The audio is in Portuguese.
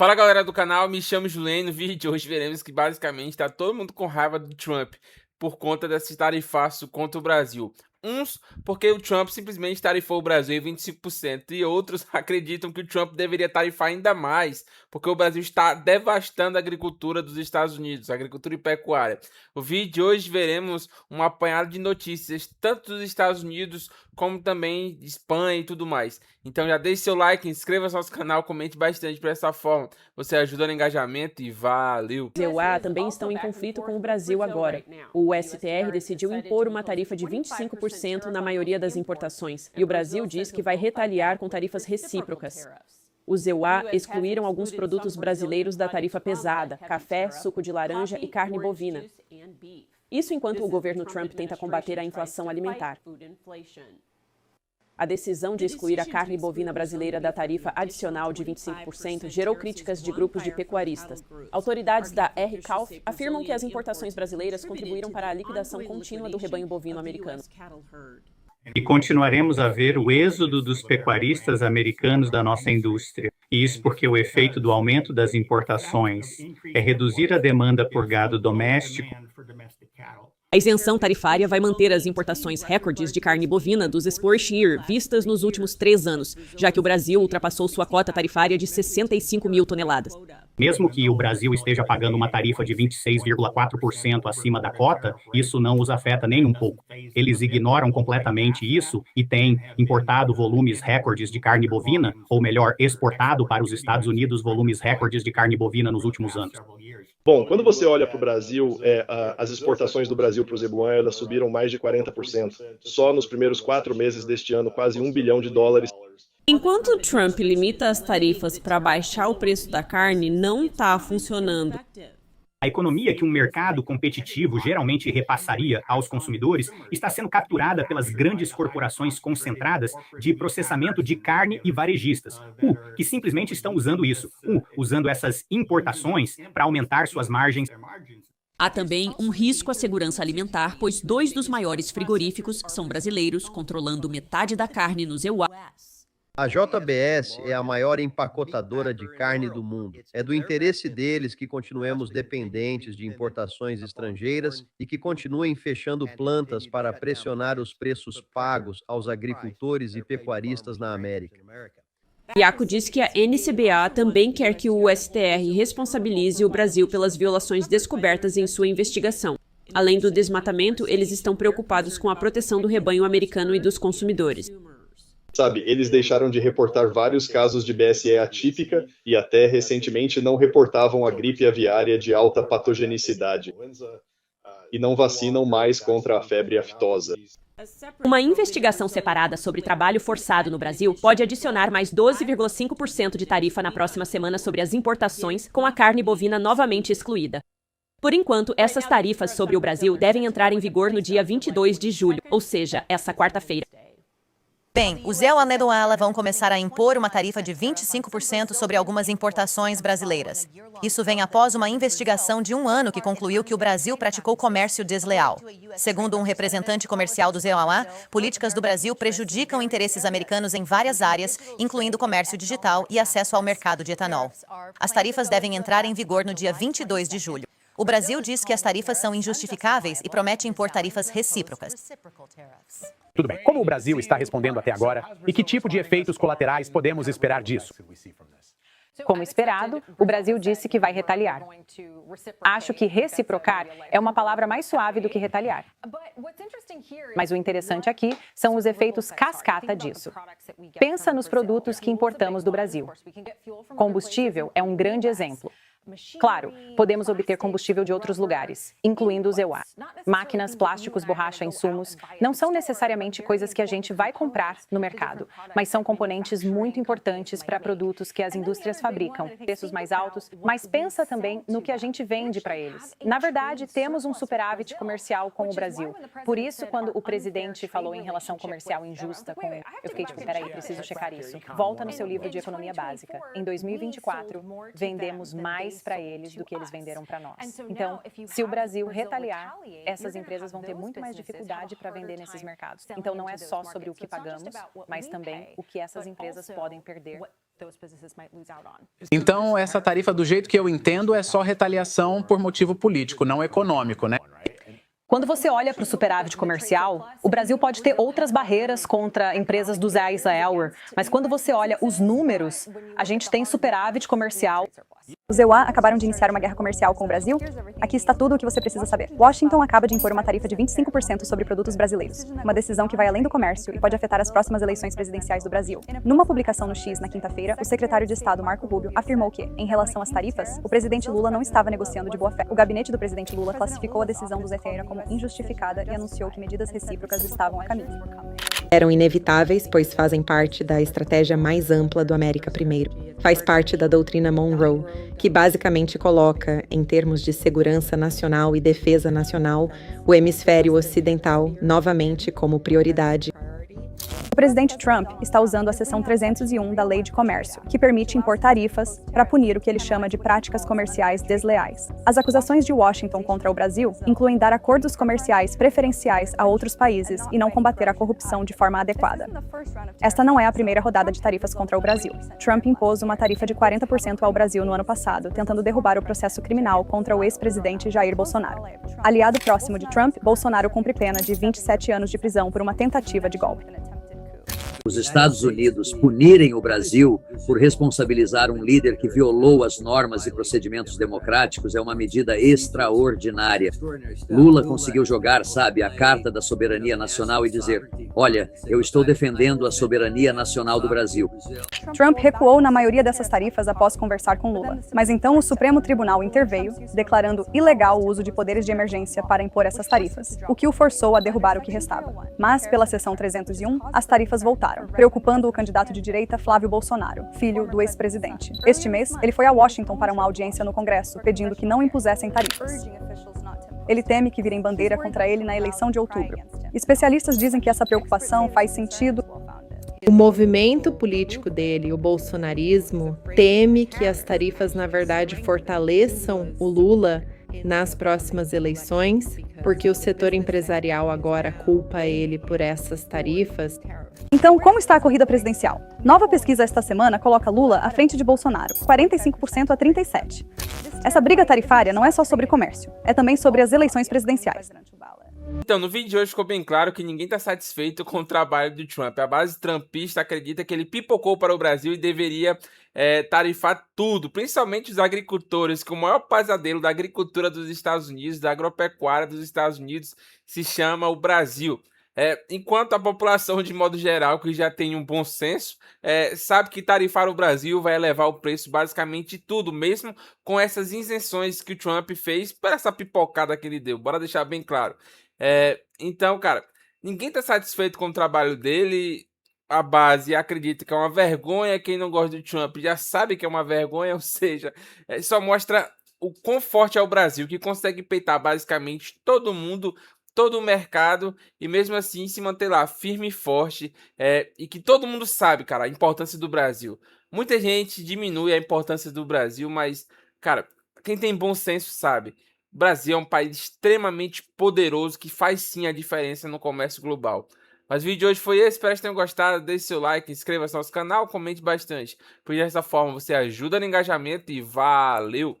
Fala galera do canal, me chamo Juliano. No vídeo de hoje veremos que basicamente tá todo mundo com raiva do Trump por conta desse tarifaço contra o Brasil. Uns porque o Trump simplesmente tarifou o Brasil em 25% e outros acreditam que o Trump deveria tarifar ainda mais, porque o Brasil está devastando a agricultura dos Estados Unidos, a agricultura e pecuária. No vídeo de hoje veremos um apanhado de notícias, tanto dos Estados Unidos como também de Espanha e tudo mais. Então já deixe seu like, inscreva-se no nosso canal, comente bastante. Dessa forma você ajuda no engajamento e valeu! Os EUA também estão em conflito com o Brasil agora. O STR decidiu impor uma tarifa de 25% na maioria das importações, e o Brasil diz que vai retaliar com tarifas recíprocas. Os EUA excluíram alguns produtos brasileiros da tarifa pesada: café, suco de laranja e carne bovina. Isso enquanto o governo Trump tenta combater a inflação alimentar. A decisão de excluir a carne bovina brasileira da tarifa adicional de 25% gerou críticas de grupos de pecuaristas. Autoridades da R-Calf afirmam que as importações brasileiras contribuíram para a liquidação contínua do rebanho bovino americano. E continuaremos a ver o êxodo dos pecuaristas americanos da nossa indústria. E isso porque o efeito do aumento das importações é reduzir a demanda por gado doméstico. A isenção tarifária vai manter as importações recordes de carne bovina dos Export Year vistas nos últimos 3 anos, já que o Brasil ultrapassou sua cota tarifária de 65 mil toneladas. Mesmo que o Brasil esteja pagando uma tarifa de 26,4% acima da cota, isso não os afeta nem um pouco. Eles ignoram completamente isso e têm importado volumes recordes de carne bovina, ou melhor, exportado para os Estados Unidos volumes recordes de carne bovina nos últimos anos. Bom, quando você olha para o Brasil, as exportações do Brasil para o Zebuan, elas subiram mais de 40%. Só nos primeiros 4 meses deste ano, quase $1 bilhão. Enquanto Trump limita as tarifas para baixar o preço da carne, não está funcionando. A economia que um mercado competitivo geralmente repassaria aos consumidores está sendo capturada pelas grandes corporações concentradas de processamento de carne e varejistas, que simplesmente estão usando isso, usando essas importações para aumentar suas margens. Há também um risco à segurança alimentar, pois 2 dos maiores frigoríficos são brasileiros, controlando metade da carne nos EUA. A JBS é a maior empacotadora de carne do mundo. É do interesse deles que continuemos dependentes de importações estrangeiras e que continuem fechando plantas para pressionar os preços pagos aos agricultores e pecuaristas na América. Iaco disse que a NCBA também quer que o STR responsabilize o Brasil pelas violações descobertas em sua investigação. Além do desmatamento, eles estão preocupados com a proteção do rebanho americano e dos consumidores. Sabe, eles deixaram de reportar vários casos de BSE atípica e até recentemente não reportavam a gripe aviária de alta patogenicidade. E não vacinam mais contra a febre aftosa. Uma investigação separada sobre trabalho forçado no Brasil pode adicionar mais 12,5% de tarifa na próxima semana sobre as importações, com a carne bovina novamente excluída. Por enquanto, essas tarifas sobre o Brasil devem entrar em vigor no dia 22 de julho, ou seja, essa quarta-feira. Bem, os EUA vão começar a impor uma tarifa de 25% sobre algumas importações brasileiras. Isso vem após uma investigação de 1 ano que concluiu que o Brasil praticou comércio desleal. Segundo um representante comercial dos EUA, políticas do Brasil prejudicam interesses americanos em várias áreas, incluindo comércio digital e acesso ao mercado de etanol. As tarifas devem entrar em vigor no dia 22 de julho. O Brasil diz que as tarifas são injustificáveis e promete impor tarifas recíprocas. Tudo bem. Como o Brasil está respondendo até agora e que tipo de efeitos colaterais podemos esperar disso? Como esperado, o Brasil disse que vai retaliar. Acho que reciprocar é uma palavra mais suave do que retaliar. Mas o interessante aqui são os efeitos cascata disso. Pensa nos produtos que importamos do Brasil. Combustível é um grande exemplo. Claro, podemos obter combustível de outros lugares, incluindo os EUA. Máquinas, plásticos, borracha, insumos, não são necessariamente coisas que a gente vai comprar no mercado, mas são componentes muito importantes para produtos que as indústrias fabricam, preços mais altos, mas pensa também no que a gente vende para eles. Na verdade, temos um superávit comercial com o Brasil. Por isso, quando o presidente falou em relação comercial injusta com... Eu fiquei tipo, peraí, preciso checar isso. Volta no seu livro de economia básica. Em 2024, vendemos mais mais para eles do que eles venderam para nós. Então, se o Brasil retaliar, essas empresas vão ter muito mais dificuldade para vender nesses mercados. Então, não é só sobre o que pagamos, mas também o que essas empresas podem perder. Então, essa tarifa, do jeito que eu entendo, é só retaliação por motivo político, não econômico, né? Quando você olha para o superávit comercial, o Brasil pode ter outras barreiras contra empresas do Zé Israel, mas quando você olha os números, a gente tem superávit comercial. Os EUA acabaram de iniciar uma guerra comercial com o Brasil? Aqui está tudo o que você precisa saber. Washington acaba de impor uma tarifa de 25% sobre produtos brasileiros. Uma decisão que vai além do comércio e pode afetar as próximas eleições presidenciais do Brasil. Numa publicação no X na quinta-feira, o secretário de Estado Marco Rubio afirmou que, em relação às tarifas, o presidente Lula não estava negociando de boa fé. O gabinete do presidente Lula classificou a decisão do ZTEIRA como injustificada e anunciou que medidas recíprocas estavam a caminho. Eram inevitáveis, pois fazem parte da estratégia mais ampla do América Primeiro. Faz parte da doutrina Monroe, que basicamente coloca, em termos de segurança nacional e defesa nacional, o hemisfério ocidental novamente como prioridade. O presidente Trump está usando a seção 301 da Lei de Comércio, que permite impor tarifas para punir o que ele chama de práticas comerciais desleais. As acusações de Washington contra o Brasil incluem dar acordos comerciais preferenciais a outros países e não combater a corrupção de forma adequada. Esta não é a primeira rodada de tarifas contra o Brasil. Trump impôs uma tarifa de 40% ao Brasil no ano passado, tentando derrubar o processo criminal contra o ex-presidente Jair Bolsonaro. Aliado próximo de Trump, Bolsonaro cumpre pena de 27 anos de prisão por uma tentativa de golpe. Os Estados Unidos punirem o Brasil por responsabilizar um líder que violou as normas e procedimentos democráticos é uma medida extraordinária. Lula conseguiu jogar, sabe, a carta da soberania nacional e dizer: olha, eu estou defendendo a soberania nacional do Brasil. Trump recuou na maioria dessas tarifas após conversar com Lula. Mas então o Supremo Tribunal interveio, declarando ilegal o uso de poderes de emergência para impor essas tarifas, o que o forçou a derrubar o que restava. Mas, pela seção 301, as tarifas voltaram, preocupando o candidato de direita Flávio Bolsonaro, filho do ex-presidente. Este mês, ele foi a Washington para uma audiência no Congresso, pedindo que não impusessem tarifas. Ele teme que virem bandeira contra ele na eleição de outubro. Especialistas dizem que essa preocupação faz sentido. O movimento político dele, o bolsonarismo, teme que as tarifas, na verdade, fortaleçam o Lula nas próximas eleições, porque o setor empresarial agora culpa ele por essas tarifas. Então, como está a corrida presidencial? Nova pesquisa esta semana coloca Lula à frente de Bolsonaro, 45% a 37%. Essa briga tarifária não é só sobre comércio, é também sobre as eleições presidenciais. Então, no vídeo de hoje ficou bem claro que ninguém está satisfeito com o trabalho do Trump. A base trumpista acredita que ele pipocou para o Brasil e deveria tarifar tudo, principalmente os agricultores, que o maior pesadelo da agricultura dos Estados Unidos, da agropecuária dos Estados Unidos, se chama o Brasil. Enquanto a população, de modo geral, que já tem um bom senso, sabe que tarifar o Brasil vai elevar o preço basicamente de tudo, mesmo com essas isenções que o Trump fez por essa pipocada que ele deu. Bora deixar bem claro. Então, cara, ninguém tá satisfeito com o trabalho dele. A base acredita que é uma vergonha. Quem não gosta do Trump já sabe que é uma vergonha, ou seja, só mostra o quão forte é o Brasil, que consegue peitar basicamente todo mundo, todo o mercado, e mesmo assim se manter lá firme e forte, e que todo mundo sabe, cara, a importância do Brasil. Muita gente diminui a importância do Brasil, mas, cara, quem tem bom senso sabe. O Brasil é um país extremamente poderoso que faz sim a diferença no comércio global. Mas o vídeo de hoje foi esse, espero que tenham gostado, deixe seu like, inscreva-se no nosso canal, comente bastante. Pois dessa forma você ajuda no engajamento e valeu!